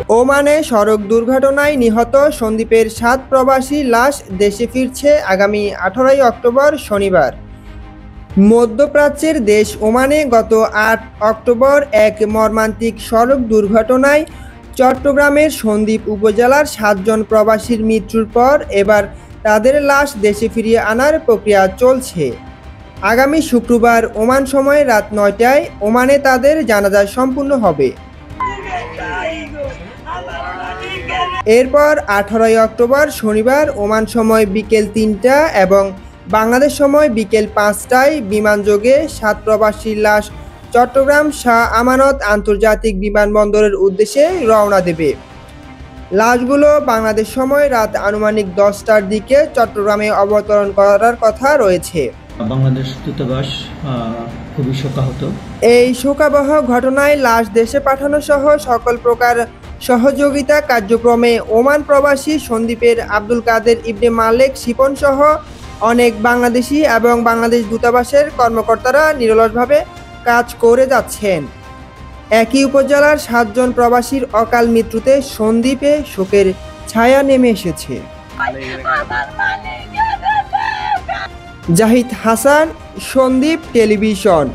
ওমানে সড়ক দুর্ঘটনায় নিহত সন্দ্বীপের ৭ প্রবাসী লাশ দেশে ফিরছে আগামী ১৮ অক্টোবর শনিবার। মধ্যপ্রাচ্যের দেশ ওমানে গত ৮ অক্টোবর এক মর্মান্তিক সড়ক দুর্ঘটনায় চট্টগ্রামের সন্দ্বীপ উপজেলার ৭ জন প্রবাসীর মৃত্যুর পর এবার তাদের লাশ দেশে ফিরিয়ে আনার প্রক্রিয়া চলছে। আগামী শুক্রবার ওমান সময় রাত ৯টায় ওমানে তাদের জানাজা সম্পূর্ণ হবে। এরপর ১৮ অক্টোবর শনিবার ওমান সময় বিকেল ৩টা এবং বাংলাদেশ সময় বিকেল ৫টায় বিমানযোগে ৭ প্রবাসীর লাশ চট্টগ্রাম শাহ আমানত আন্তর্জাতিক বিমানবন্দরের উদ্দেশ্যে রওনা দেবে। লাশগুলো বাংলাদেশ সময় রাত আনুমানিক 10টার দিকে চট্টগ্রামে অবতরণ করার কথা রয়েছে। বাংলাদেশ দূতাবাস খুবই শোকাহত। এই শোকাবহ ঘটনায় লাশ দেশে পাঠানো সহ সকল প্রকার সহযোগিতা কার্যক্রমে ওমান প্রবাসী সন্দ্বীপের আব্দুল কাদের ইবনে মালেক শিপন সহ অনেক বাংলাদেশি এবং বাংলাদেশ দূতাবাসের কর্মকর্তারা নিরলসভাবে কাজ করে যাচ্ছেন। একই উপজেলার ৭ জন প্রবাসীর অকাল মৃত্যুতে সন্দ্বীপে শোকের ছায়া নেমে এসেছে। জাহিদ হাসান, সন্দ্বীপ টেলিভিশন।